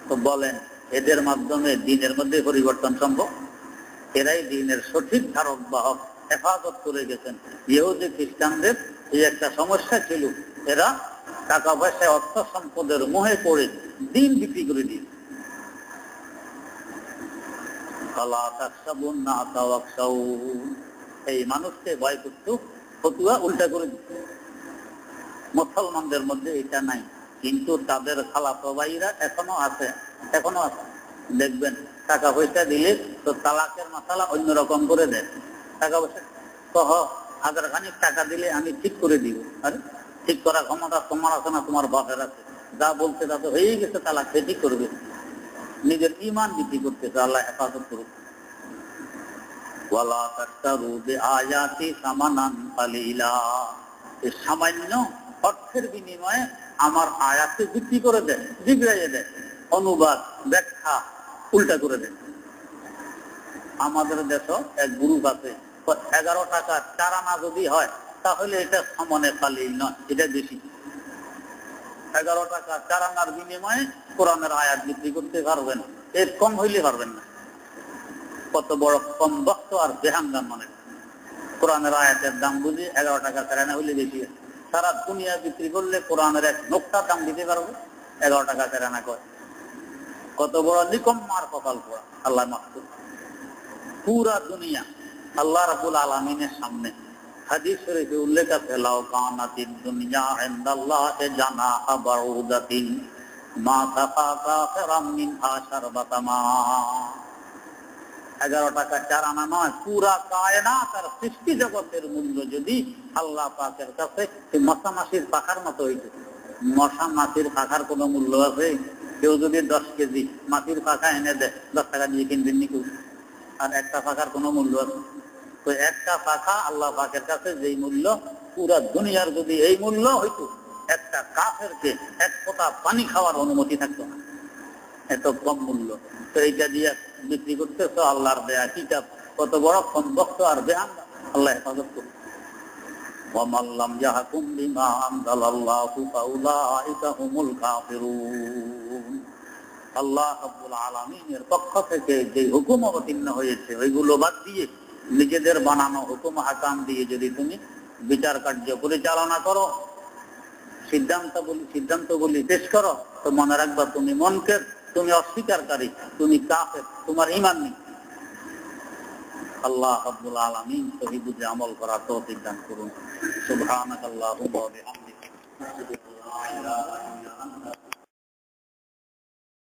তো বলেন, এদের মাধ্যমে দিনের মধ্যে পরিবর্তন সম্ভব? এরাই দিনের সঠিক ধারক বাহক, হেফাজত করে গেছেন। ইহুদি খ্রিস্টানদের এই একটা সমস্যা ছিল, এরা টাকা পয়সা অর্থ সম্পদের মোহে পড়ে দিন বিক্রি করে দিয়ে। এই মানুষকে ভয় করত, ফতুয়া উল্টা করে দিত। মুসলমানদের মধ্যে এটা নাই, কিন্তু তাদের খালাতো ভাইরা এখনো আছে। দেখবেন টাকা পয়সা দিলে তো তালাকের মাসালা অন্যরকম করে দেয়। টাকা পয়সা সহ 1000 খানিক টাকা দিলে আমি ঠিক করে দিব। আরে ঠিক করার ক্ষমতা তোমার আছে না তোমার বাপের আছে? যা বলছে তা তো হয়েই গেছে, তালাক সে ঠিক করবে। নিজের ঈমান বৃদ্ধি করতেছে, আল্লাহ হেফাজত করুক। ওয়ালা তাশতারু বিআয়াতি সামানান কালিলা, এই সামান্য অর্থের বিনিময়ে আমার আয়াতকে বিক্রি করে দেয়, বিগড়াইয়ে দেয়, অনুবাদ ব্যাখ্যা উল্টা করে দেয়। আমাদের দেশে এক গ্রুপ আছে, 11 টাকা 4 আনা যদি হয় তাহলে এটা সমানে কালিল নয়, এটা বেশি। 11 টাকা 4 আনার বিনিময়ে কোরআনের আয়াত বিক্রি করতে পারবেন, এর কম হইলে পারবেন না। কত বড় কম বক্ত আর বেহাঙ্গাম মানে। কোরআনের আয়াতের দাম বুঝি 11 টাকা 4 আনা হইলে বেশি। সারা দুনিয়া বিক্রি করলে কোরআনের এক নোকটার দাম দিতে পারবে, 11 টাকা 4 আনা কয়। কত বড় নিকম্মার কপাল পোড়া, আল্লাহ মাফ করুন। পুরা দুনিয়া আল্লাহ রাব্বুল আলামিনের সামনে। হাদিস শরীফে উল্লেখ আছে, লাউ কানাতিদ দুনিয়া ইনদাল্লাহি জানাহা বাউদাতিন মা সাফা কাফিরাম মিনহা শারবাতা মা। 11 টাকা 4 আনা নয়, পুরা কায়নাত আর সৃষ্টি জগতের মূল্য যদি আল্লাহ পাকের কাছে মশা মাছির পাখার মতো হইত। মশা মাছির পাখার কোনো মূল্য আছে? কেউ যদি 10 কেজি মাছির পাখা এনে দেয়, 10 টাকা দিয়ে কিনবেন নি কেউ? আর একটা পাখার কোনো মূল্য আছে? তো একটা পাখা আল্লাহ পাকের কাছে যেই মূল্য, পুরা দুনিয়ার যদি এই মূল্য হইতো, একটা কাফেরকে 1 ফোঁটা পানি খাওয়ার অনুমতি থাকতো না, এত কম মূল্য। তো এইটা দিয়ে বিক্রি করতেছ আল্লাহর দেয়া কিতাব, কত বড় কম বক্ত আর বেহাঙ্গা, আল্লাহ হেফাজত করুন। ওয়ামান লাম ইয়াহকুম বিমা আনজালাল্লাহু ফাউলাইকা হুমুল কাফিরুন। আল্লাহ রাব্বুল আলামিনের পক্ষ থেকে যে হুকুম অবতীর্ণ হয়েছে ওইগুলো বাদ দিয়ে নিজেদের বানানো হুকুম হাকাম দিয়ে যদি তুমি বিচার কার্য পরিচালনা করো, সিদ্ধান্তগুলি পেশ করো, তো মনে রাখবা তুমি মুনকির, তুমি অস্বীকারী, তুমি কাফের, তোমার ঈমান নেই। আল্লাহ রাব্বুল আলামিন সহি বুঝে আমল করার তৌফিক দান করুন। সুবহানাকাল্লাহুম্মা ওয়া বিহামদিকা, আশহাদু আল্লা ইলাহা ইল্লা আনতা